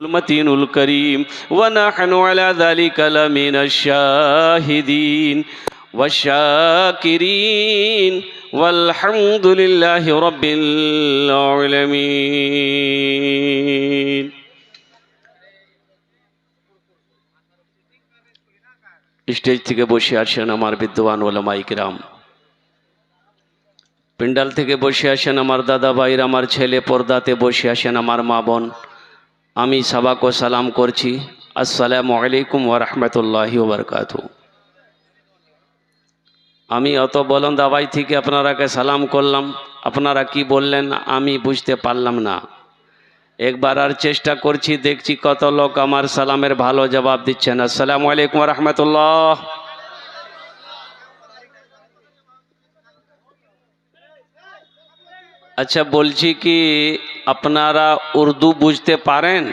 मतीनुल करीम व नहनु अला ज़ालिका लमिनश शाहिदीन वशाकिरीन वल्हम्दुलिल्लाहि रब्बिल आलमीन। স্টেজ থেকে বসে আছেন আমার বিদ্বান ওলামায়ে কিরাম, পিন্ডাল থেকে বসে আছেন আমার দাদা ভাইরা, আমার ছেলে, পর্দাতে বসে আছেন আমার মা বোন। আমি সবাইকে সালাম করছি, আসসালামু আলাইকুম ওয়া রাহমাতুল্লাহি ওয়া বারাকাতুহু। আমি অত বলন্দ আওয়াজ থেকে আপনারাকে সালাম করলাম, আপনারা কি বললেন আমি বুঝতে পারলাম না। একবার আর চেষ্টা করছি, দেখছি কত লোক আমার সালামের ভালো জবাব দিচ্ছেন। আসসালামু আলাইকুম ওয়া রাহমাতুল্লাহ। আচ্ছা, বলছি কি আপনারা উর্দু বুঝতে পারেন?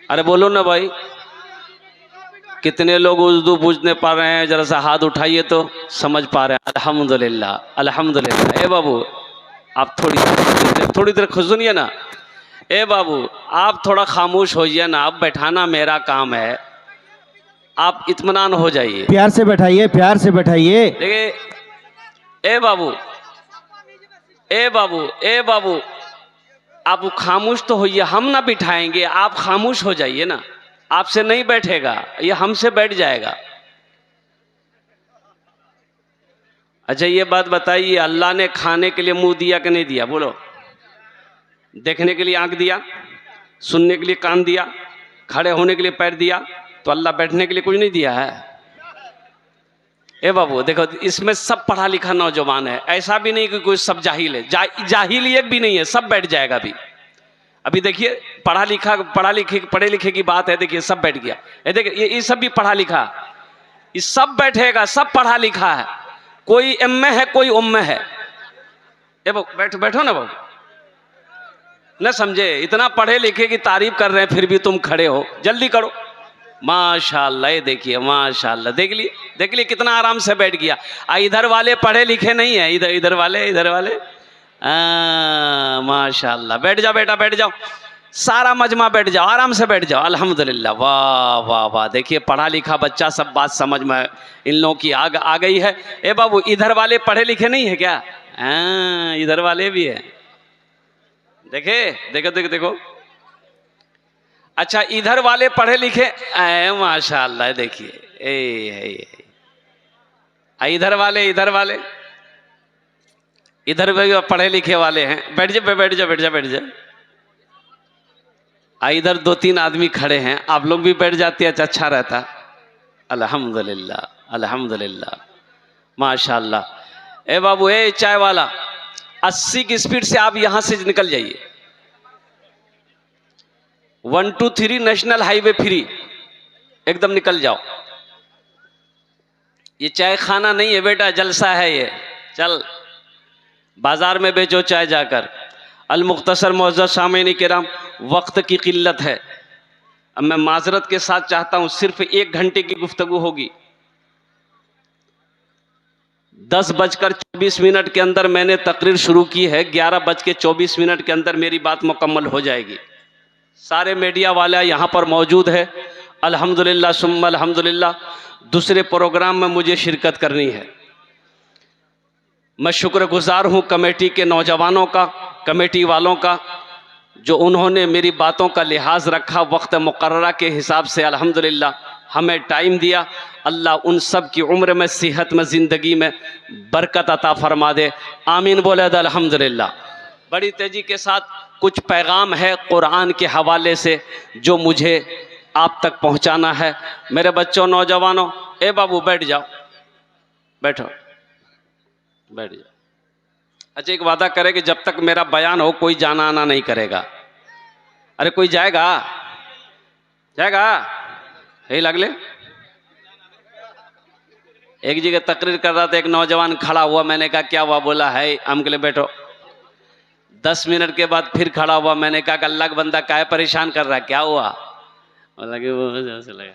अरे बोलो ना भाई, कितने लोग उर्दू बुझने पा रहे हैं? जरा सा हाथ उठाइए तो समझ पा रहे हैं। अल्हम्दुलिल्लाह अल्हम्दुलिल्लाह। ए बाबू आप थोड़ी देर सुनिए ना। ए बाबू आप थोड़ा खामोश होइए ना, आप बैठाना मेरा काम है, आप इत्मीनान हो जाइए। प्यार से बैठाइए, प्यार से बैठाइए। देखिए ए बाबू, ए बाबू, ए बाबू आप खामोश तो होइए, हम ना बिठाएंगे, आप खामोश हो जाइए ना। आपसे नहीं बैठेगा, ये हमसे बैठ जाएगा। अच्छा ये बात बताइए, अल्लाह ने खाने के लिए मुंह दिया कि नहीं दिया? बोलो। देखने के लिए आंख दिया, सुनने के लिए कान दिया, खड़े होने के लिए पैर दिया, तो अल्लाह बैठने के लिए कुछ नहीं दिया है? ए बाबू देखो, इसमें सब पढ़ा लिखा नौजवान है, ऐसा भी नहीं कि कोई सब जाहिल है। जाहिल एक भी नहीं है, सब बैठ जाएगा। अभी देखिए पढ़े लिखे की बात है। देखिए सब बैठ गया। देखिए ये सब भी पढ़ा लिखा, ये सब बैठेगा, सब पढ़ा लिखा है। कोई एम है, कोई उम्मे है। ए बाबू बैठो ना बाबू, न समझे, इतना पढ़े लिखे की तारीफ कर रहे हैं फिर भी तुम खड़े हो, जल्दी करो। माशाल्लाह, ये देखिए माशाल्लाह, देख लिए कितना आराम से बैठ गया। इधर वाले पढ़े लिखे नहीं है, इधर वाले माशाल्लाह। बैठ जाओ बेटा, बैठ जाओ, सारा मजमा बैठ जाओ, आराम से बैठ जाओ। अल्हम्दुलिल्लाह, वाह वाह वाह। देखिए पढ़ा लिखा बच्चा, सब बात समझ में इन लोगों की आ गई है। ए बाबू इधर वाले पढ़े लिखे नहीं है क्या? इधर वाले भी है। देखे देखो देखो देखो। अच्छा इधर वाले पढ़े लिखे, माशाल्लाह। देखिए इधर वाले इधर भी पढ़े लिखे वाले हैं। बैठ जाओ बैठ जाओ बैठ जाओ बैठ जाओ। इधर 2-3 आदमी खड़े हैं, आप लोग भी बैठ जाते अच्छा रहता। अल्हम्दुलिल्लाह अल्हम्दुलिल्लाह माशाल्लाह। ए बाबू, ए चाय वाला, 80 की स्पीड से आप यहां से निकल जाइए। 1 2 3 नेशनल हाईवे फ्री, एकदम निकल जाओ। ये चाय खाना नहीं है बेटा, जलसा है ये। चल बाजार में बेचो चाय जाकर। अल मुख्तसर मुअज़्ज़ज़ सामीन किराम, वक्त की किल्लत है। अब मैं माजरत के साथ चाहता हूं, सिर्फ 1 घंटे की गुफ्तगू होगी। 10:24 के अंदर मैंने तकरीर शुरू की है, 11:24 के अंदर मेरी बात मुकम्मल हो जाएगी। सारे मीडिया वाला यहाँ पर मौजूद है। अल्हम्दुलिल्लाह सुम्मा अल्हम्दुलिल्लाह। दूसरे प्रोग्राम में मुझे शिरकत करनी है। मैं शुक्रगुजार हूँ कमेटी के नौजवानों का, कमेटी वालों का, जो उन्होंने मेरी बातों का लिहाज रखा, वक्त मुकर्ररा के हिसाब से अल्हम्दुलिल्लाह हमें टाइम दिया। अल्लाह उन सब की उम्र में, सेहत में, ज़िंदगी में बरकत अता फरमा दे। आमीन बोले अल्हम्दुलिल्लाह। बड़ी तेज़ी के साथ कुछ पैगाम है कुरान के हवाले से जो मुझे आप तक पहुँचाना है। मेरे बच्चों, नौजवानों, ए बाबू बैठ जाओ, बैठो बैठ जाओ। अच्छा एक वादा करे कि जब तक मेरा बयान हो कोई जाना आना नहीं करेगा। अरे कोई जाएगा यही लगले। एक जगह तकरीर कर रहा था, एक नौजवान खड़ा हुआ, मैंने कहा क्या हुआ? बोला है हम के लिए बैठो। 10 मिनट के बाद फिर खड़ा हुआ, मैंने कहा कि अल्लाह का बंदा काहे परेशान कर रहा है, क्या हुआ? बोला कि वो ऐसे लगा।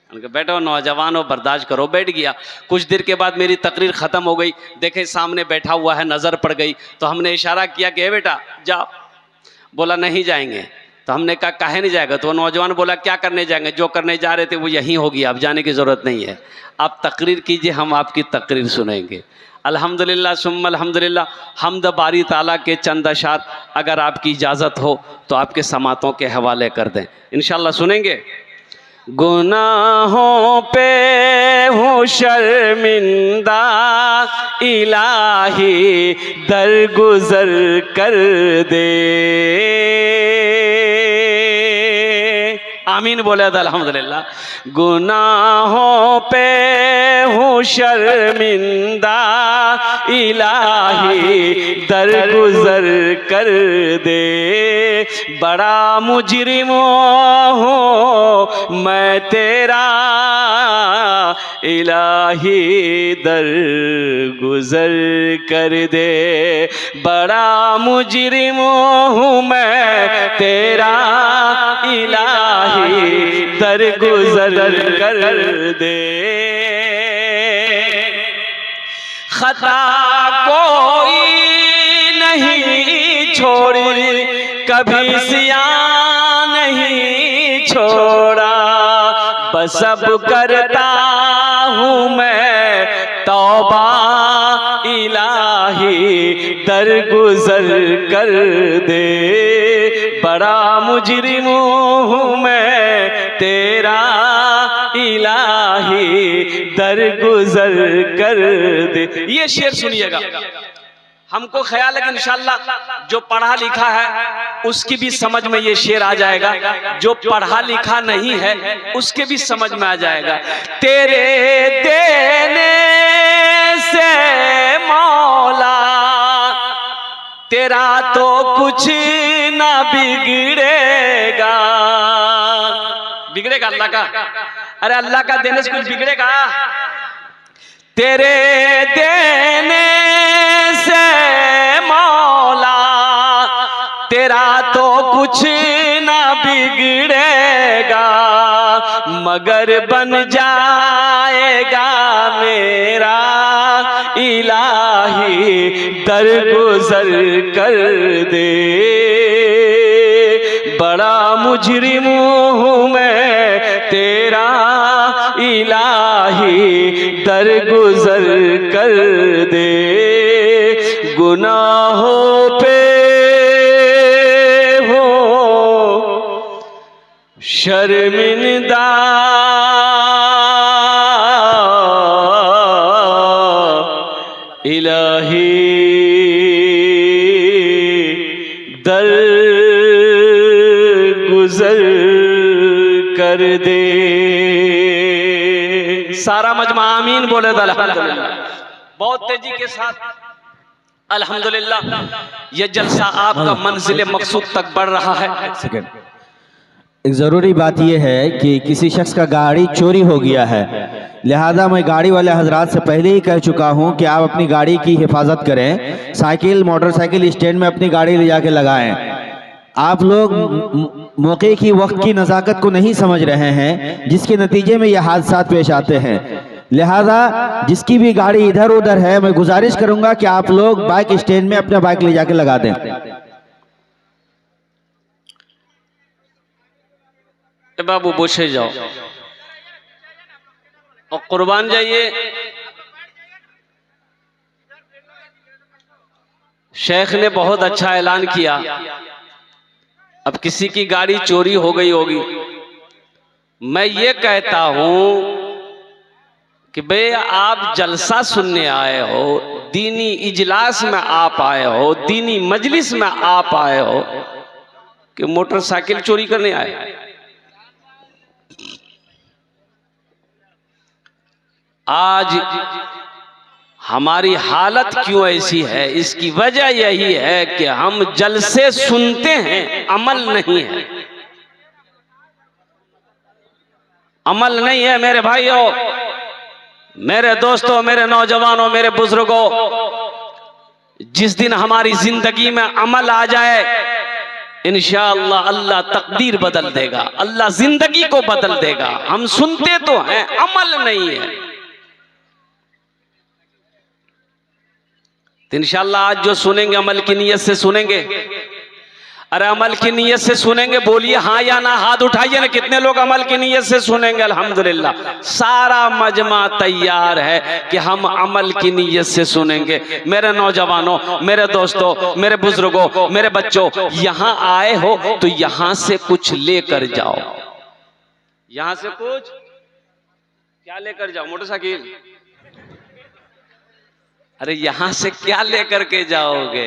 उनके बैठो, नौजवान हो, बर्दाश्त करो। बैठ गया। कुछ देर के बाद मेरी तकरीर ख़त्म हो गई, देखे सामने बैठा हुआ है, नज़र पड़ गई, तो हमने इशारा किया कि बेटा जाओ। बोला नहीं जाएंगे। तो हमने कहा काहे नहीं जाएगा? तो वो नौजवान बोला क्या करने जाएंगे, जो करने जा रहे थे वो यहीं होगी, आप जाने की ज़रूरत नहीं है, आप तकरीर कीजिए, हम आपकी तकरीर सुनेंगे। अल्हम्दुलिल्लाह सुम्मा अल्हम्दुलिल्लाह, हम्द बारी ताला के चंद अशार अगर आपकी इजाज़त हो तो आपके समातों के हवाले कर दें, इंशाअल्लाह सुनेंगे। गुनाहों पे हूँ शर्मिंदा, इलाही दरगुजर कर दे। आमीन बोले तो अल्हम्दुलिल्लाह। गुनाहों पे हूँ शर्मिंदा, इलाही दरगुजर कर दे। बड़ा मुजरिम हूँ मैं तेरा, इलाही दरगुजर कर दे। बड़ा मुजरिम हूँ मैं तेरा, इलाही दरगुजर कर दे। खता कोई नहीं छोड़ी, कभी सिया नहीं छोड़ा, बस अब करता हूँ मैं तौबा, इलाही दरगुजर कर दे। बड़ा मुजरिम हूँ मैं तेरा, इलाही दरगुजर कर दे। ये शेर सुनिएगा, हमको ख्याल है कि इंशाअल्लाह जो पढ़ा लिखा है उसकी भी समझ में ये शेर आ जाएगा, जो पढ़ा लिखा नहीं है उसके भी समझ में आ जाएगा। तेरे देने से मौला तेरा तो कुछ ना बिगड़ेगा। बिगड़ेगा अल्लाह का? अरे अल्लाह का देने से कुछ बिगड़ेगा? तेरे देने से मौला तेरा तो कुछ ना बिगड़ेगा, मगर बन जाएगा मेरा, इलाही दरगुजर कर दे। बड़ा मुजरिम हूँ मैं तेरा, इलाही दरगुजर कर दे। गुनाहों पे हो शर्मिंदा, इलाही दरगुजर कर दे। सारा मजमा आमीन बोले तो अल्हम्दुलिल्लाह। बहुत तेजी के साथ अल्हम्दुलिल्लाह ये जलसा आपका मंजिल मकसूद तक बढ़ रहा है। एक ज़रूरी बात यह है कि किसी शख्स का गाड़ी चोरी हो गया है, लिहाजा मैं गाड़ी वाले हजरात से पहले ही कह चुका हूं कि आप अपनी गाड़ी की हिफाजत करें, साइकिल मोटरसाइकिल स्टैंड में अपनी गाड़ी ले जाके लगाएं। आप लोग मौके की वक्त की नज़ाकत को नहीं समझ रहे हैं, जिसके नतीजे में यह हादसा पेश आते हैं। लिहाजा जिसकी भी गाड़ी इधर उधर है, मैं गुजारिश करूंगा कि आप लोग बाइक स्टैंड में अपना बाइक ले जाके लगा दें। बाबू बोछे जाओ और कुर्बान जाइए। शेख ने बहुत अच्छा ऐलान किया। अब किसी की गाड़ी चोरी हो गई होगी, मैं ये कहता हूं कि बे आप जलसा सुनने आए हो, दीनी इजलास में आप आए हो, दीनी मजलिस में आप आए हो, कि मोटरसाइकिल चोरी करने आए? आज हमारी हालत क्यों ऐसी है? इसकी वजह यही है कि हम जलसे सुनते हैं, अमल नहीं है। अमल नहीं है मेरे भाइयों, मेरे दोस्तों, मेरे नौजवानों, मेरे बुजुर्गों। जिस दिन हमारी जिंदगी में अमल आ जाए, इंशाअल्लाह अल्लाह तकदीर बदल देगा, अल्लाह जिंदगी को बदल देगा। हम सुनते तो हैं, अमल नहीं है। तो इंशाअल्लाह आज जो सुनेंगे अमल की नीयत से सुनेंगे। अरे अमल की नीयत से सुनेंगे, बोलिए हाँ या ना, हाथ उठाइए ना, कितने लोग अमल की नीयत से सुनेंगे। अल्हम्दुलिल्लाह सारा मजमा तैयार है कि हम अमल की नीयत से सुनेंगे। मेरे नौजवानों, मेरे दोस्तों, मेरे बुजुर्गों, मेरे बच्चों, यहाँ आए हो तो यहाँ से कुछ लेकर जाओ। यहाँ से कुछ क्या लेकर जाओ? मोटरसाइकिल? अरे यहाँ से क्या लेकर के जाओगे?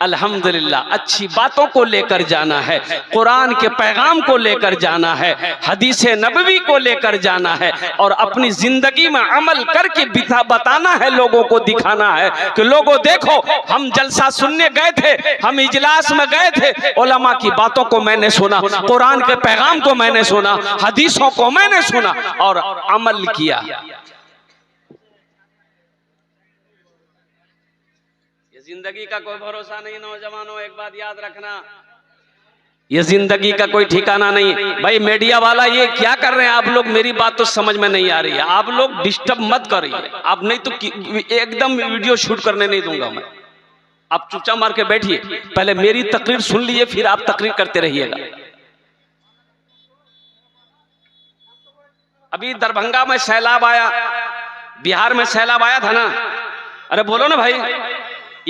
अल्हम्दुलिल्लाह अच्छी बातों को लेकर जाना है, कुरान के पैगाम को लेकर जाना है, हदीस नबवी को लेकर जाना है और अपनी जिंदगी में अमल करके बताना है, लोगों को दिखाना है कि लोगों देखो हम जलसा सुनने गए थे, हम इजलास में गए थे, उलमा की बातों को मैंने सुना, कुरान के पैगाम को मैंने सुना, हदीसों को मैंने सुना और अमल किया। जिंदगी का कोई भरोसा नहीं नौजवानों, एक बात याद रखना, ये जिंदगी का कोई ठिकाना नहीं। भाई मीडिया वाला ये क्या कर रहे हैं आप लोग? मेरी बात तो समझ में नहीं आ रही है। आप लोग डिस्टर्ब मत करिए, आप नहीं तो एकदम वीडियो शूट करने नहीं दूंगा मैं। आप चुपचाप मार के बैठिए, पहले मेरी तकरीर सुन लीजिए, फिर आप तकरीर करते रहिएगा। अभी दरभंगा में सैलाब आया, बिहार में सैलाब आया था ना? अरे बोलो ना भाई।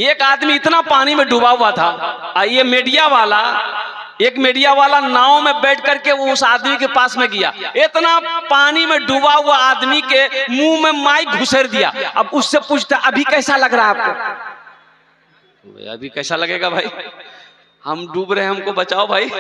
एक आदमी इतना पानी में डूबा हुआ था, ये मीडिया वाला, एक मीडिया वाला नाव में बैठ करके वो उस आदमी के पास में गया, इतना पानी में डूबा हुआ आदमी के मुंह में माइक घुसेर दिया। अब उससे पूछता अभी कैसा लग रहा है आपको? अभी कैसा लगेगा भाई, हम डूब रहे हैं, हमको बचाओ भाई।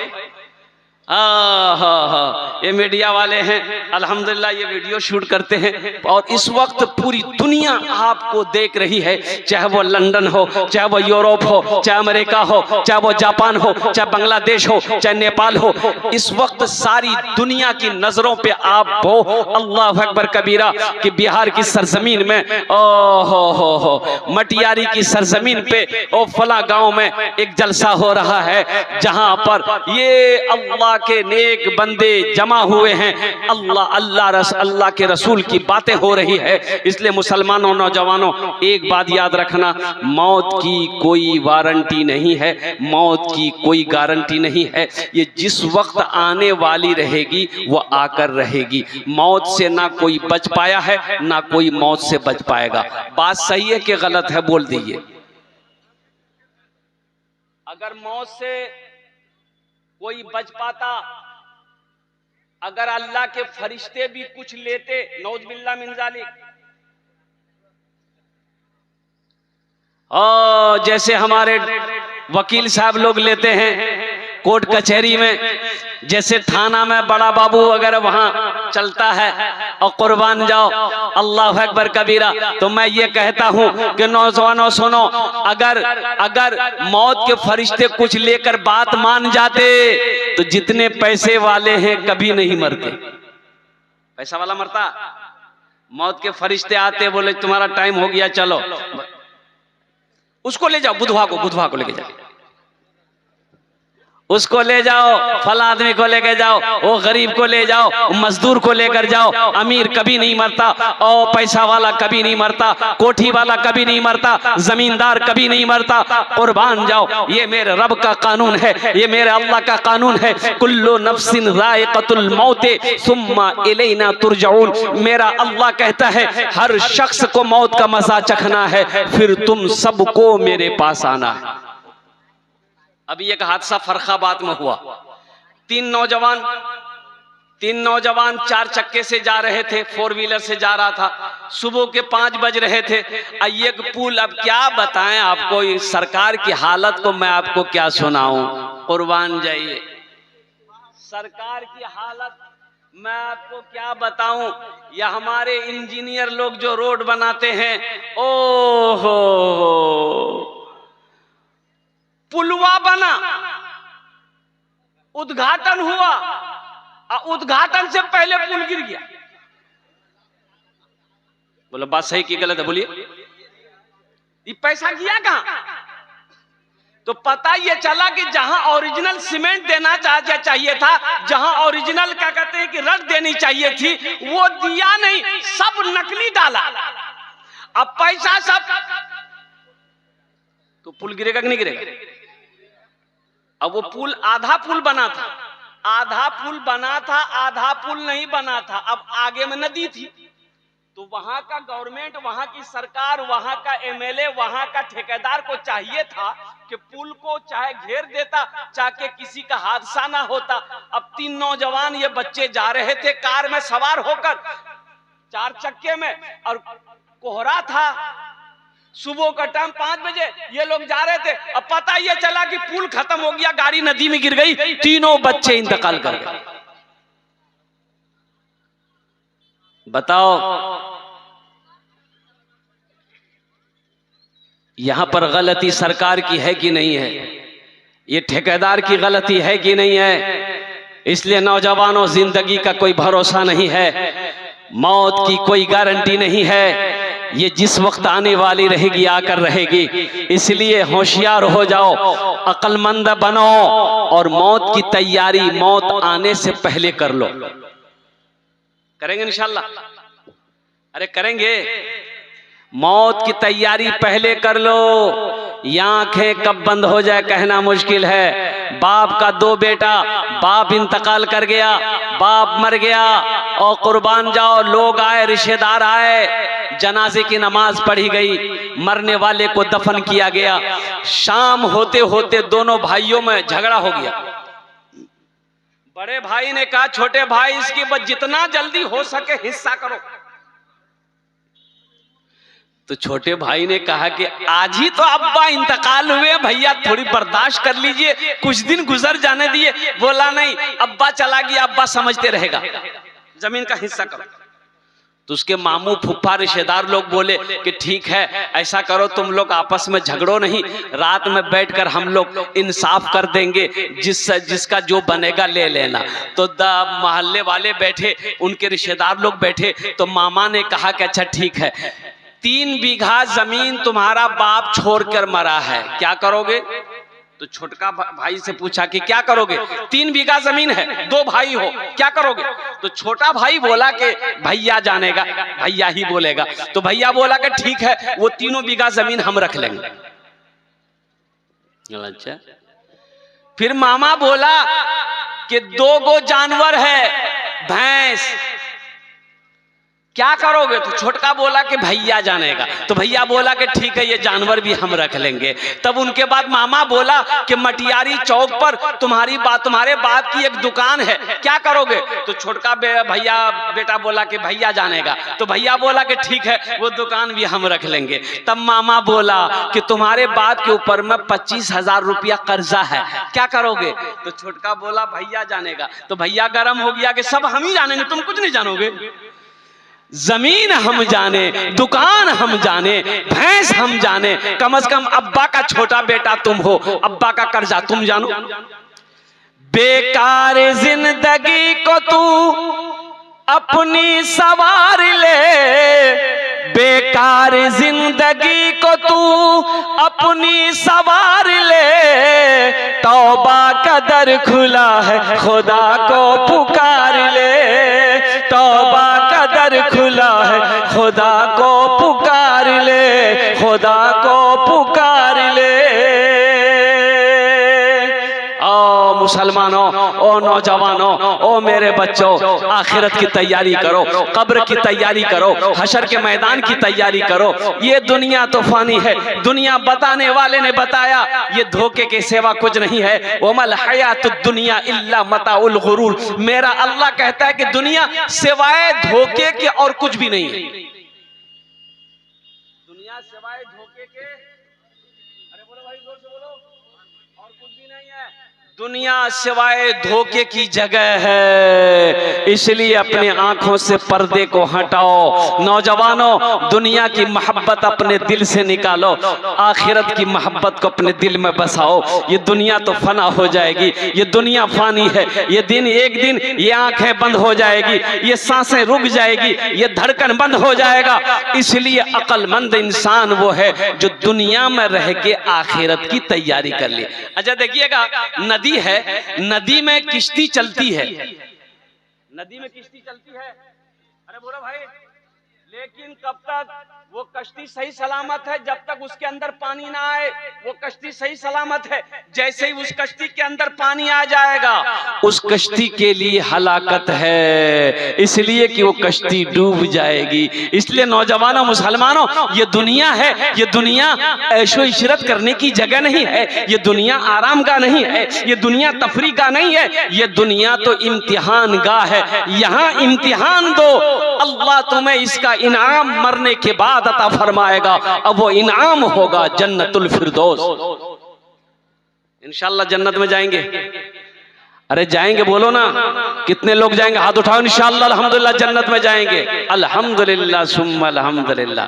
ये मीडिया वाले हैं, अल्हम्दुलिल्लाह ये वीडियो शूट करते हैं और इस वक्त पूरी दुनिया आपको देख रही है, चाहे वो लंदन हो, चाहे वो यूरोप हो, चाहे अमेरिका हो, चाहे वो जापान हो, चाहे बांग्लादेश हो, चाहे नेपाल हो, इस वक्त सारी दुनिया की नजरों पे आप हो। अल्लाह अकबर कबीरा कि बिहार की सरजमीन में, हो मटियारी की सरजमीन पे ओ फला गांव में एक जलसा हो रहा है, जहां पर ये अल्लाह के नेक बंदे जमा हुए हैं, अल्लाह के रसूल की बातें हो रही है। इसलिए मुसलमानों, नौजवानों, एक बात याद रखना, मौत की कोई वारंटी नहीं है, मौत की कोई गारंटी नहीं है। ये जिस वक्त आने वाली रहेगी वो आकर रहेगी। मौत से ना कोई बच पाया है, ना कोई मौत से बच पाएगा। बात सही है कि गलत है? बोल दीजिए। अगर मौत से कोई बच पाता, अगर अल्लाह के फरिश्ते भी कुछ लेते, नौज बिल्लाह मिन जालिक, जैसे हमारे वकील साहब लोग लेते हैं कोर्ट कचहरी में, जैसे थाना में बड़ा बाबू वगैरह वहां चलता है, और कुर्बान जाओ अल्लाह अकबर कबीरा। तो मैं ये कहता हूं कि नौजवानों सुनो, अगर मौत के फरिश्ते कुछ लेकर बात मान जाते तो जितने पैसे वाले हैं कभी नहीं मरते। पैसा वाला मरता, मौत के फरिश्ते आते, बोले तुम्हारा टाइम हो गया, चलो उसको ले जाओ, बुधवार को लेके जाओ, उसको ले जाओ, फला आदमी को लेकर जाओ, वो गरीब को ले जाओ, मजदूर को लेकर जाओ। अमीर कभी नहीं मरता, और पैसा वाला कभी नहीं मरता, कोठी वाला कभी नहीं मरता, जमींदार कभी नहीं मरता। कुर्बान जाओ, ये मेरे रब का कानून है, ये मेरे अल्लाह का कानून है। कुल्लु नफ्सिन ज़ाइक़तुल मौत सुम्मा इलैना तुरजाऊन। मेरा अल्लाह कहता है हर शख्स को मौत का मजा चखना है, फिर तुम सबको मेरे पास आना है। अभी एक हादसा फर्रुखाबाद में हुआ, तीन नौजवान 4 चक्के से जा रहे थे, 4 व्हीलर से जा रहा था, सुबह के 5 बज रहे थे। एक पुल, अब क्या बताएं आपको, इस सरकार की हालत को मैं आपको क्या सुनाऊं, कुर्बान जाइए। सरकार की हालत मैं आपको क्या बताऊं, या हमारे इंजीनियर लोग जो रोड बनाते हैं, ओहो, पुलवा बना, उद्घाटन हुआ, और उद्घाटन से पहले पुल गिर गया। बोलो बात सही की गलत है? बोलिए, ये पैसा गया कहां? तो पता ये चला कि जहां ओरिजिनल सीमेंट देना चाहिए था, जहां ओरिजिनल क्या कहते हैं कि रड देनी चाहिए थी, वो दिया नहीं, सब नकली डाला। अब पैसा सब, तो पुल गिरेगा कि नहीं गिरेगा? अब वो पुल आधा पुल बना था, आधा पुल बना था, आधा पुल नहीं बना था। अब आगे में नदी थी, तो वहां का गवर्नमेंट, वहां की सरकार, वहां का एमएलए, वहां का ठेकेदार को चाहिए था कि पुल को चाहे घेर देता, चाहे किसी का हादसा ना होता। अब 3 नौजवान ये बच्चे जा रहे थे कार में सवार होकर, 4 चक्के में, और कोहरा था, सुबह का टाइम 5 बजे ये लोग जा रहे थे। अब पता ये चला कि पुल खत्म हो गया, गाड़ी नदी में गिर गई, तीनों बच्चे इंतकाल कर गए। बताओ यहां पर गलती सरकार की है कि नहीं है? ये ठेकेदार की गलती है कि नहीं है? इसलिए नौजवानों, जिंदगी का कोई भरोसा नहीं है, मौत की कोई गारंटी नहीं है। ये जिस वक्त आने वाली रहेगी आकर रहेगी, इसलिए होशियार हो जाओ, अक्लमंद बनो और मौत की तैयारी मौत आने से पहले कर लो। करेंगे इंशाल्लाह? अरे करेंगे। मौत की तैयारी पहले कर लो। ये आंखें कब बंद हो जाए कहना मुश्किल है। बाप का 2 बेटा, बाप इंतकाल कर गया, बाप मर गया, और कुर्बान जाओ, लोग आए, रिश्तेदार आए, जनाजे की नमाज पढ़ी गई, मरने वाले को दफन किया गया। शाम होते होते दोनों भाइयों में झगड़ा हो गया। बड़े भाई ने कहा छोटे भाई, इसकी बस जितना जल्दी हो सके हिस्सा करो। तो छोटे भाई ने कहा कि आज ही तो अब्बा इंतकाल हुए, भैया थोड़ी बर्दाश्त कर लीजिए, कुछ दिन गुजर जाने दिए। बोला नहीं, अब्बा चला गया, अब्बा समझते रहेगा, जमीन का हिस्सा करो। तो उसके मामू फुफ्फा रिश्तेदार लोग बोले कि ठीक है, ऐसा करो, तुम लोग आपस में झगड़ो नहीं, रात में बैठकर हम लोग इंसाफ कर देंगे, जिसका जो बनेगा ले लेना। तो मोहल्ले वाले बैठे, उनके रिश्तेदार लोग बैठे, तो मामा ने कहा कि अच्छा ठीक है, 3 बीघा जमीन तुम्हारा बाप छोड़कर मरा है, क्या करोगे? तो छोटका भाई से पूछा कि क्या करोगे? 3 बीघा जमीन है, 2 भाई हो, क्या करोगे? तो छोटा भाई बोला कि भैया जानेगा, भैया ही बोलेगा। तो भैया बोला कि ठीक है, वो 3 बीघा जमीन हम रख लेंगे। अच्छा। फिर मामा बोला कि 2 गो जानवर है, भैंस, क्या करोगे? तो छोटका बोला कि भैया जानेगा। तो भैया बोला कि ठीक है, ये जानवर भी हम रख लेंगे। तब उनके बाद मामा बोला कि मटियारी चौक पर तुम्हारे बाप की एक दुकान है, क्या करोगे? तो छोटका भैया बेटा बोला कि भैया जानेगा। तो भैया बोला कि ठीक है, वो दुकान भी हम रख लेंगे। तब मामा बोला कि तुम्हारे बाप के ऊपर में 25,000 रुपया कर्जा है, क्या करोगे? तो छोटका बोला भैया जानेगा। तो भैया गर्म हो गया कि सब हम ही जानेंगे, तुम कुछ नहीं जानोगे। जमीन हम जाने, दुकान हम जाने, भैंस हम जाने, कम से कम अब्बा का छोटा बेटा तुम हो, अब्बा का कर्जा तुम जानो। बेकार जिंदगी को तू अपनी सवार ले, बेकार जिंदगी को तू अपनी सवार ले, तौबा का दर खुला है, खुदा को पुकार ले, तौबा का दर खुला है, खुदा को पुकार ले, खुदा को पुकार ले। ओ मुसलमानों, ओ नौजवानों, ओ मेरे बच्चों, आखिरत की तैयारी करो, कब्र की तैयारी करो, हशर के मैदान की तैयारी करो। ये दुनिया तो फानी है। दुनिया बताने वाले ने बताया ये धोखे के सिवा कुछ नहीं है। वमल हयातुद दुनिया इल्ला मताउल गुरूर। मेरा अल्लाह कहता है कि दुनिया सिवाय धोखे के और कुछ भी नहीं है। दुनिया सिवाय धोखे के, अरे बोलो भाई, जोर से बोलो, और कुछ भी नहीं है। दुनिया सिवाय धोखे की जगह है, इसलिए अपने आंखों से पर्दे को हटाओ। नौजवानों, दुनिया की मोहब्बत अपने दिल से निकालो, आखिरत की मोहब्बत को अपने दिल में बसाओ। ये दुनिया तो फना हो जाएगी, ये दुनिया फानी है। ये दिन एक दिन ये आंखें बंद हो जाएगी, ये सांसें रुक जाएगी, ये धड़कन बंद हो जाएगा। इसलिए अक्लमंद इंसान वो है जो दुनिया में रह के आखिरत की तैयारी कर ले। अच्छा देखिएगा, नदी है, नदी में किश्ती चलती है, नदी में किश्ती चलती है, अरे बोलो भाई, लेकिन कब तक? वो कश्ती सही सलामत है जब तक उसके अंदर पानी ना आए, वो कश्ती सही सलामत है। जैसे ही उस कश्ती के अंदर पानी आ जाएगा, उस कश्ती के लिए हलाकत है, इसलिए कि वो कश्ती डूब जाएगी। इसलिए नौजवानों, मुसलमानों, ये दुनिया है, ये दुनिया ऐशो इशरत करने की जगह नहीं है, ये दुनिया आराम का नहीं है, ये दुनिया तफरी का नहीं है, ये दुनिया तो इम्तिहान गाह है। यहाँ इम्तिहान दो, अल्लाह तुम्हें इसका इनाम मरने के बाद अता फरमाएगा। अब वो इनाम होगा जन्नतुल फिरदौस। इंशाअल्लाह जन्नत में जाएंगे। अरे जाएंगे, बोलो ना, कितने लोग जाएंगे? हाथ उठाओ। इंशाअल्लाह अल्हम्दुलिल्लाह जन्नत में जाएंगे। अल्हम्दुलिल्लाह सुम्मा अल्हम्दुलिल्लाह।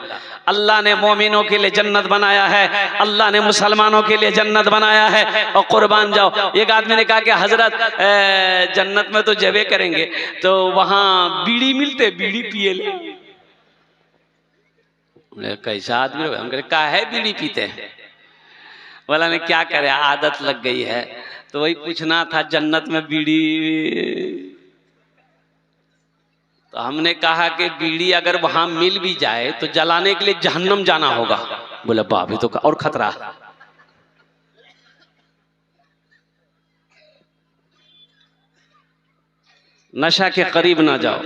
अल्लाह ने मोमिनों के लिए जन्नत बनाया है, अल्लाह ने मुसलमानों के लिए जन्नत बनाया है। और कुर्बान जाओ। एक आदमी ने कहा कि हजरत जन्नत में तो जबे करेंगे, तो वहां बीड़ी मिलते, बीड़ी पिए ले। कैसा आदमी? हम कहा है बीड़ी पीते हैं। बोला ने क्या करे, आदत लग गई है। तो वही पूछना था, जन्नत में बीड़ी? तो हमने कहा कि बीड़ी अगर वहां मिल भी जाए तो जलाने के लिए जहन्नम जाना होगा। बोले बाप, ये तो और खतरा। नशा के करीब ना जाओ।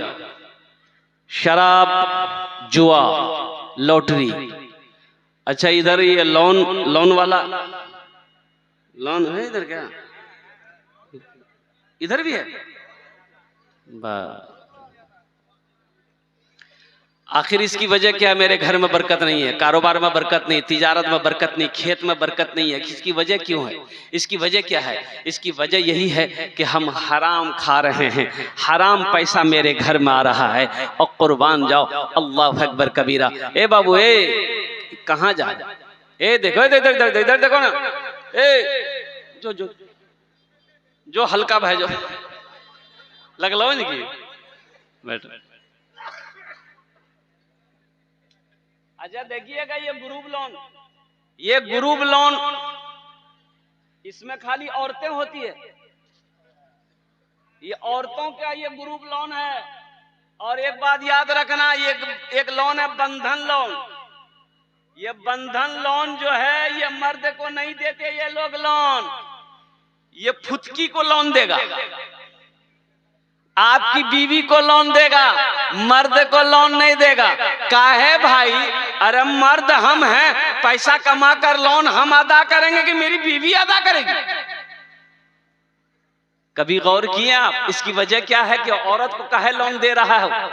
शराब, जुआ, लॉटरी। अच्छा, इधर ये लोन वाला लोन है इधर? क्या इधर भी है? आखिर इसकी वजह क्या है? मेरे घर में बरकत नहीं है, कारोबार में बरकत नहीं, तिजारत में बरकत नहीं, खेत में बरकत नहीं है। इसकी वजह क्यों है? इसकी वजह क्या है? इसकी वजह यही है कि हम हराम खा रहे हैं, हराम पैसा मेरे घर में आ रहा है। और कुर्बान जाओ, अल्लाह अकबर कबीरा। ए बाबू, ए कहाँ जा? ए देखो, इधर देखो ना। ए जो हल्का भेजो, लग लो नहीं बैठो। अच्छा देखिएगा, ये ग्रुप लोन, इसमें खाली औरतें होती है। ये औरतों का ये ग्रुप लोन है। और एक बात याद रखना, ये एक लोन है बंधन लोन। ये बंधन लोन जो है, ये मर्द को नहीं देते ये लोग लोन, ये फुतकी को लोन देगा। आपकी बीवी को लोन देगा, मर्द को लोन नहीं देगा। काहे भाई? अरे मर्द हम हैं, पैसा कमा कर लोन हम अदा करेंगे कि मेरी बीवी अदा करेगी? कभी गौर किए आप? इसकी वजह क्या है कि औरत को काहे लोन दे रहा है?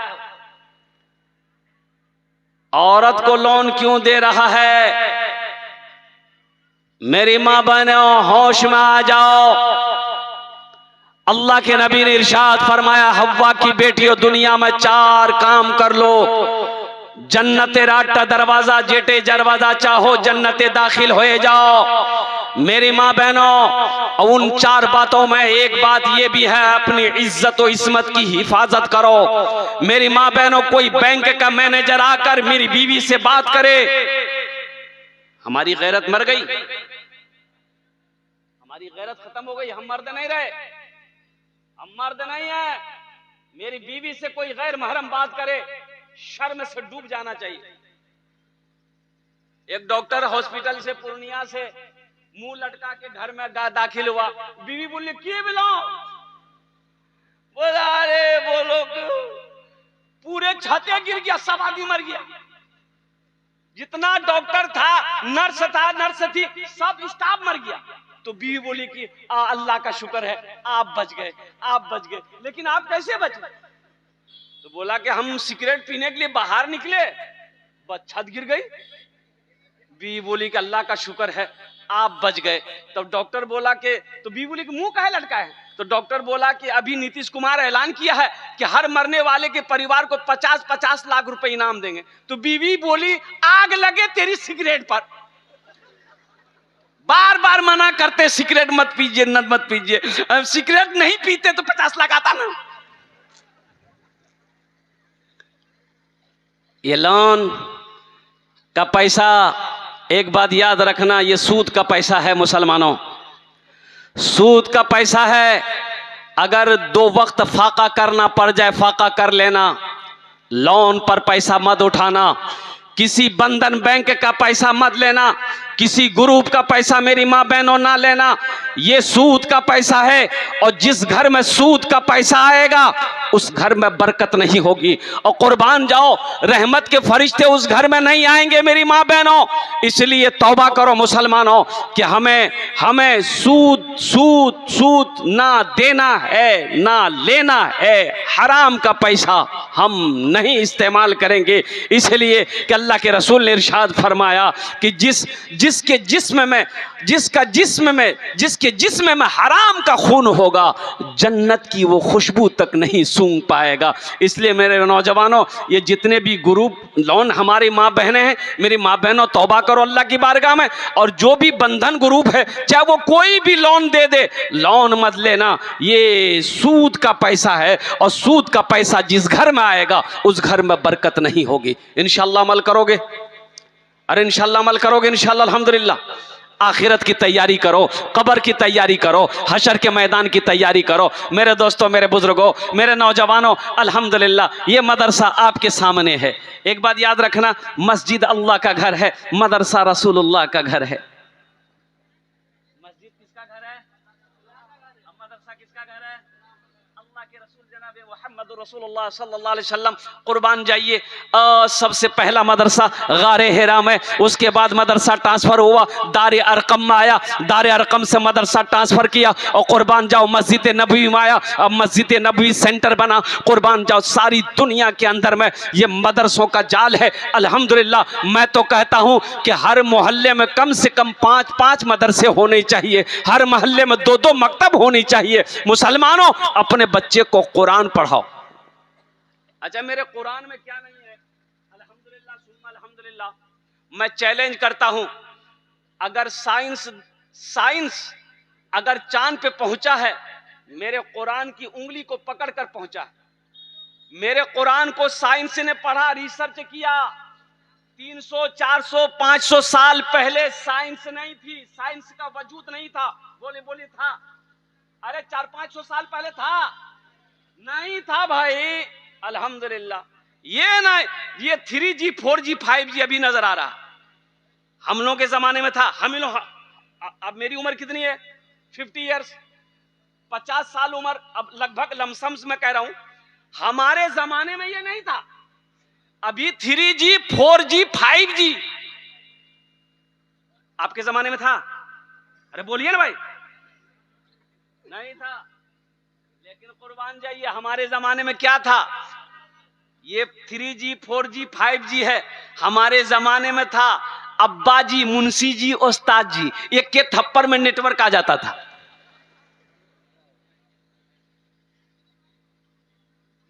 औरत को लोन क्यों दे रहा है? मेरी मां बहनों, होश में आ जाओ। अल्लाह के नबी ने इरशाद फरमाया, हव्वा की बेटियों, दुनिया में 4 काम कर लो, जन्नते राटा दरवाजा जेटे दरवाजा चाहो जन्नते दाखिल होए जाओ। मेरी माँ बहनों, उन 4 बातों में एक बात ये भी है, अपनी इज्जत और इस्मत की हिफाजत करो। मेरी माँ बहनों, कोई बैंक का मैनेजर आकर मेरी बीवी से बात करे, हमारी गैरत मर गई, हमारी गैरत खत्म हो गई, हम मर्द नहीं रहे, हम मर्द नहीं है। मेरी बीवी से कोई गैर महरम बात करे, शर्म से डूब जाना चाहिए। एक डॉक्टर हॉस्पिटल से पूर्णिया से मुंह लटका के घर में दाखिल हुआ। बीवी बोली, क्यों बिलो? बोला, अरे बोलो, पूरे छते गिर गया, सब आदमी मर गया। जितना डॉक्टर था, नर्स था, नर्स थी, सब स्टाफ मर गया। तो बीवी बोली कि अल्लाह का शुक्र है आप बच गए, आप बच गए। लेकिन आप कैसे बचे? तो बोला कि हम सिगरेट पीने के लिए बाहर निकले, बस छत गिर गई। बीवी बोली कि अल्लाह का शुक्र है आप बच गए। तो डॉक्टर बोला कि, तो बीवी बोली कि मुंह काहे लटका है? तो डॉक्टर बोला कि अभी नीतीश कुमार ऐलान किया है कि हर मरने वाले के परिवार को 50-50 लाख रुपए इनाम देंगे। तो बीवी बोली, आग लगे तेरी सिगरेट पर, बार बार मना करते सिगरेट मत पीजिए, मत पीजिए। सिगरेट नहीं पीते तो 50 लाख आता ना। ये लोन का पैसा, एक बात याद रखना, ये सूद का पैसा है मुसलमानों, सूद का पैसा है। अगर 2 वक्त फाका करना पड़ जाए, फाका कर लेना, लोन पर पैसा मत उठाना, किसी बंधन बैंक का पैसा मत लेना, किसी ग्रुप का पैसा मेरी माँ बहनों ना लेना, ये सूद का पैसा है। और जिस घर में सूद का पैसा आएगा उस घर में बरकत नहीं होगी। और कुर्बान जाओ, रहमत के फरिश्ते उस घर में नहीं आएंगे मेरी माँ बहनों। इसलिए तौबा करो मुसलमानों कि हमें सूद सूद सूद ना देना है ना लेना है। हराम का पैसा हम नहीं इस्तेमाल करेंगे। इसलिए कि अल्लाह के रसूल ने इरशाद फरमाया कि जिसके जिस्म में हराम का खून होगा, जन्नत की वो खुशबू तक नहीं सूंघ पाएगा। इसलिए मेरे नौजवानों, ये जितने भी ग्रुप लोन हमारी माँ बहनें हैं, मेरी माँ बहनों तौबा करो अल्लाह की बारगाह में। और जो भी बंधन ग्रुप है, चाहे वो कोई भी लोन दे दे, लोन मत लेना। ये सूद का पैसा है और सूद का पैसा जिस घर में आएगा उस घर में बरकत नहीं होगी। इंशाअल्लाह अमल करोगे? अरे इंशाअल्लाह अमल करोगे? इंशाअल्लाह अल्हम्दुलिल्लाह। आखिरत की तैयारी करो, कब्र की तैयारी करो, हशर के मैदान की तैयारी करो। मेरे दोस्तों, मेरे बुजुर्गों, मेरे नौजवानों, अल्हम्दुलिल्लाह ये मदरसा आपके सामने है। एक बात याद रखना, मस्जिद अल्लाह का घर है, मदरसा रसूलुल्लाह का घर है। मस्जिद किसका घर है? मदरसा किसका घर है? अल्लाह के रसूल जनाब मुहम्मद रसूलुल्लाह सल्लल्लाहु अलैहि वसल्लम। कुर्बान जाइए, सबसे पहला मदरसा गारे हिरा में, उसके बाद मदरसा ट्रांसफर हुआ, दारे अरकम में आया, दारे अरकम से मदरसा ट्रांसफर किया और कुर्बान जाओ मस्जिद नबवी में आया, अब मस्जिद नबवी सेंटर बना। कुर्बान जाओ, सारी दुनिया के अंदर में ये मदरसों का जाल है। अल्हम्दुलिल्लाह मैं तो कहता हूँ कि हर मोहल्ले में कम से कम 5-5 मदरसे होने चाहिए, हर मोहल्ले में 2-2 मकतब होनी चाहिए। मुसलमानों, अपने बच्चे को कुरान पढ़ाओ। अच्छा, मेरे कुरान में क्या नहीं है? अल्हम्दुलिल्लाह सुम्मा अल्हम्दुलिल्लाह। मैं चैलेंज करता हूं, अगर साइंस अगर चांद पे पहुंचा है, मेरे कुरान की उंगली को पकड़कर पहुंचा है। मेरे कुरान को साइंस ने पढ़ा, रिसर्च किया। 300, 400, 500 साल पहले साइंस नहीं थी, साइंस का वजूद नहीं था। बोले था? अरे 400-500 साल पहले था? नहीं था भाई। अल्हम्दुलिल्लाह ये 3G 4G 5G अभी नजर आ रहा। हम लोगों के जमाने में था। हम लोग, अब मेरी उम्र कितनी है? 50 ईयर्स, 50 साल उम्र, अब लगभग लमसम्स में कह रहा हूं। हमारे जमाने में ये नहीं था। अभी 3G 4G 5G आपके जमाने में था? अरे बोलिए ना भाई। नहीं था। लेकिन कुर्बान जाइए, हमारे जमाने में क्या था? ये 3G 4G 5G है, हमारे जमाने में था अब्बा जी, मुंशी जी, उस्ताद जी, एक के थप्पड़ में नेटवर्क आ जाता था।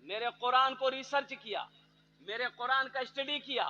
मेरे कुरान को रिसर्च किया, मेरे कुरान का स्टडी किया,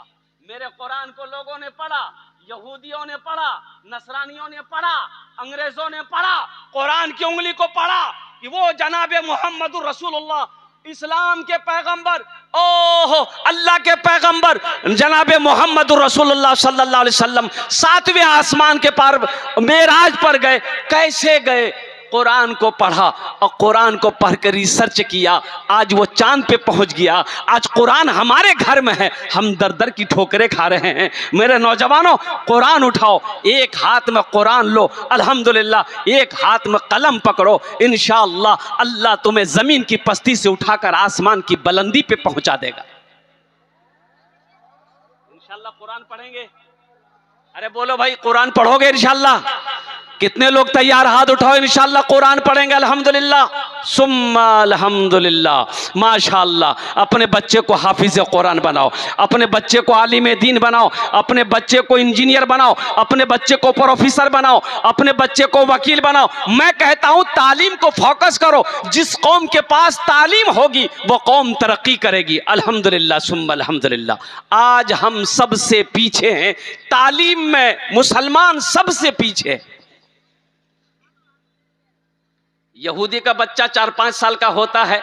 मेरे कुरान को लोगों ने पढ़ा, यहूदियों ने पढ़ा, नसरानियों ने पढ़ा, अंग्रेजों ने पढ़ा, कुरान की उंगली को पढ़ा कि वो जनाबे मोहम्मद रसूलुल्लाह, इस्लाम के पैगंबर, ओहो अल्लाह के पैगंबर जनाबे मोहम्मद रसूलुल्लाह सल्लल्लाहु अलैहि वसल्लम 7वें आसमान के पार मेराज पर गए। कैसे गए? कुरान को पढ़ा और कुरान को पढ़कर रिसर्च किया, आज वो चांद पे पहुंच गया। आज कुरान हमारे घर में है, हम दर दर की ठोकरें खा रहे हैं। मेरे नौजवानों, कुरान उठाओ, एक हाथ में कुरान लो, अल्हम्दुलिल्लाह एक हाथ में कलम पकड़ो। इंशाअल्लाह अल्लाह तुम्हें जमीन की पस्ती से उठाकर आसमान की बुलंदी पे पहुंचा देगा। इंशाअल्लाह कुरान पढ़ेंगे। अरे बोलो भाई, कुरान पढ़ोगे इंशाअल्लाह? कितने लोग तैयार? हाथ उठाओ। इंशाअल्लाह कुरान पढ़ेंगे। अल्हम्दुलिल्लाह सुम्मा अल्हम्दुलिल्लाह। माशाअल्लाह। अपने बच्चे को हाफिज कुरान बनाओ, अपने बच्चे को आलिम दीन बनाओ, अपने बच्चे को इंजीनियर बनाओ, अपने बच्चे को प्रोफेसर बनाओ, अपने बच्चे को वकील बनाओ। मैं कहता हूं तालीम को फोकस करो। जिस कौम के पास तालीम होगी वो कौम तरक्की करेगी। अल्हम्दुलिल्लाह सुम्मा अल्हम्दुलिल्लाह। आज हम सबसे पीछे हैं तालीम में, मुसलमान सबसे पीछे है। यहूदी का बच्चा 4-5 साल का होता है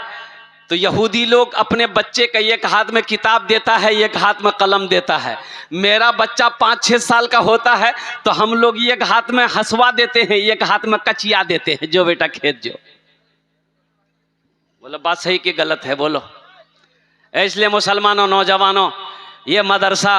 तो यहूदी लोग अपने बच्चे का एक हाथ में किताब देता है, एक हाथ में कलम देता है। मेरा बच्चा 5-6 साल का होता है तो हम लोग एक हाथ में हंसवा देते हैं, एक हाथ में कचिया देते हैं, जो बेटा खेत जो। बोलो बात सही कि गलत है? बोलो। इसलिए मुसलमानों, नौजवानों, ये मदरसा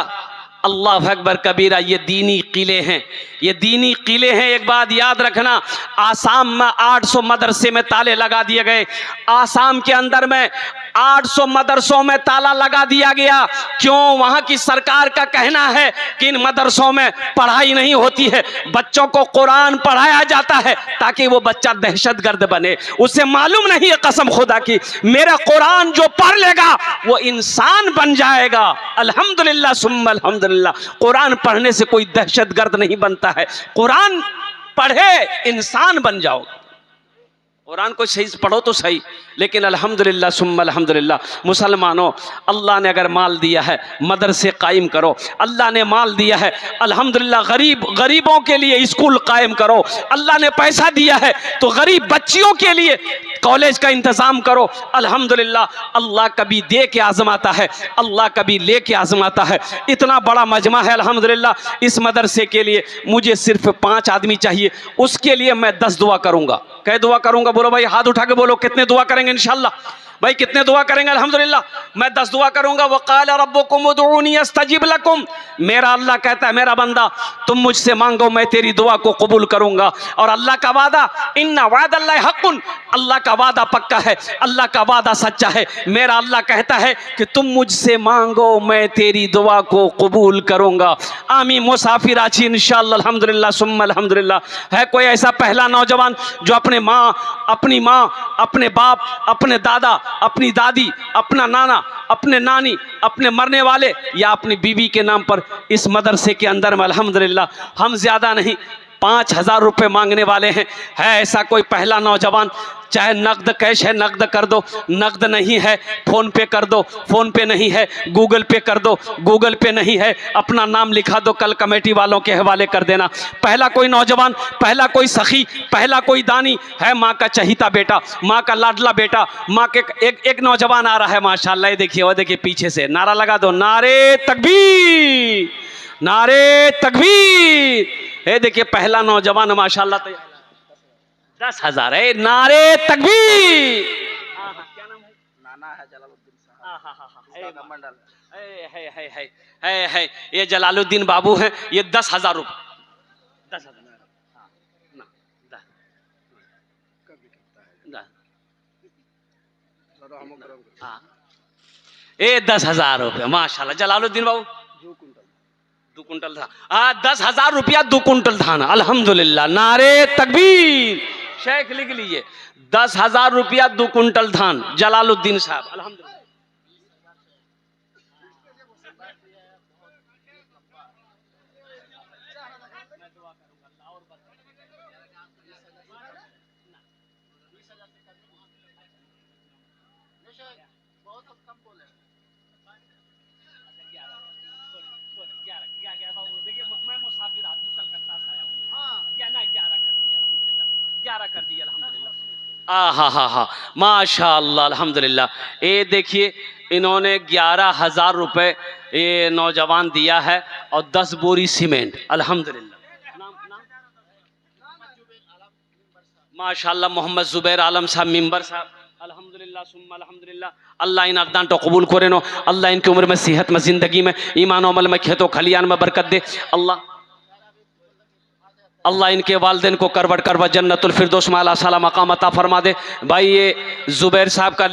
अल्लाह अकबर कबीरा, ये दीनी किले हैं, ये दीनी किले हैं। एक बात याद रखना, आसाम में 800 मदरसे में ताले लगा दिए गए। आसाम के अंदर में 800 मदरसों में ताला लगा दिया गया। क्यों? वहां की सरकार का कहना है कि इन मदरसों में पढ़ाई नहीं होती है, बच्चों को कुरान पढ़ाया जाता है ताकि वो बच्चा दहशतगर्द बने। उसे मालूम नहीं है कसम खुदा की, मेरा कुरान जो पढ़ लेगा वो इंसान बन जाएगा। अल्हम्दुलिल्लाह सुम्मा अल्हम्दुलिल्लाह, कुरान पढ़ने से कोई दहशतगर्द नहीं बनता है। कुरान पढ़े इंसान बन जाओ। कुरान को सही पढ़ो तो सही, लेकिन अल्हम्दुलिल्लाह सुम्मा अल्हम्दुलिल्लाह, मुसलमानों, अल्लाह ने अगर माल दिया है मदरसे कायम करो। अल्लाह ने माल दिया है अल्हम्दुलिल्लाह गरीबों के लिए स्कूल कायम करो। अल्लाह ने पैसा दिया है तो गरीब बच्चियों के लिए कॉलेज का इंतजाम करो। अल्हम्दुलिल्लाह, अल्लाह कभी दे के आजमाता है, अल्लाह कभी ले के आजमाता है। इतना बड़ा मजमा है अल्हम्दुलिल्लाह। इस मदरसे के लिए मुझे सिर्फ 5 आदमी चाहिए, उसके लिए मैं 10 दुआ करूंगा। क्या दुआ करूंगा? बोलो भाई, हाथ उठा के बोलो कितने दुआ करेंगे इंशाल्लाह। भाई कितने दुआ करेंगे? अल्हम्दुलिल्लाह मैं 10 दुआ करूंगा। वक़ाल रब्बुकुम उदऊनी अस्तजिब लकुम, मेरा अल्लाह कहता है मेरा बंदा तुम मुझसे मांगो मैं तेरी दुआ को कबूल करूंगा। और अल्लाह का वादा, इन्ना वादल्लाहि हक़्क़ुन, अल्लाह का वादा पक्का है, अल्लाह का वादा सच्चा है। मेरा अल्लाह कहता है कि तुम मुझसे मांगो मैं तेरी दुआ को कबूल करूंगा। आमी मुसाफिर आची इंशाअल्लाह अल्हम्दुलिल्लाह सुम्मा अल्हम्दुलिल्लाह। है कोई ऐसा पहला नौजवान जो अपनी माँ, अपने बाप, अपने दादा, अपनी दादी, अपना नाना, अपने नानी, अपने मरने वाले या अपनी बीवी के नाम पर इस मदरसे के अंदर में अल्हम्दुलिल्लाह हम ज़्यादा नहीं 5000 रुपये मांगने वाले हैं। है ऐसा कोई पहला नौजवान? चाहे नकद कैश है नकद कर दो, नकद नहीं है फ़ोन पे कर दो, फ़ोन पे नहीं है गूगल पे कर दो, गूगल पे नहीं है अपना नाम लिखा दो, कल कमेटी वालों के हवाले कर देना। पहला कोई नौजवान, पहला कोई सखी, पहला कोई दानी है, माँ का चहीता बेटा, माँ का लाडला बेटा, माँ के एक नौजवान आ रहा है माशाल्लाह। ये देखिए, वो देखिए पीछे से नारा लगा दो, नारे तकबीर, नारे तकबीर। ये देखिए पहला नौजवान माशाल्लाह तैयार, 10,000 है। नारे तकबीर। क्या नाम है? नाना है जलालुद्दीन साहब मंडल। है ये जलालुद्दीन बाबू हैं। ये 10,000 रुपये, 10,000 ये 10,000 रुपये माशाल्लाह। जलालुद्दीन बाबू 2 कुंटल था। 10,000 रुपया 2 कुंटल धान। अल्हम्दुलिल्लाह, नारे तकबीर। शेख लिख लीजिए, 10,000 रुपया 2 कुंटल धान, जलालुद्दीन साहब। अल्हम्दुलिल्लाह। देखिए मैं मुसाफिर आदमी, कलकत्ता से आया हूँ। 11 कर दिया अल्हम्दुलिल्लाह, 11 कर दिया अल्हम्दुलिल्लाह। हा माशाअल्लाह अल्हम्दुलिल्लाह। ये देखिए इन्होंने 11,000 रुपये ये नौजवान दिया है और 10 बोरी सीमेंट। अल्हम्दुलिल्लाह माशाअल्लाह। मोहम्मद जुबैर आलम साहब मिंबर साहब। अल्हम्दुलिल्लाह सुम्मा अल्हम्दुलिल्लाह। अल्लाह इन अरदान तो कबूल करे नो। अल्लाह इनकी उम्र में, सेहत में, ज़िंदगी में, ईमान अमल में, खेतों खलियान में बरकत दे। अल्लाह इनके वालिदैन को करवट जन्नतुल फिरदौस में आला साला मकाम अता फरमा दे। भाई ये जुबैर साहब का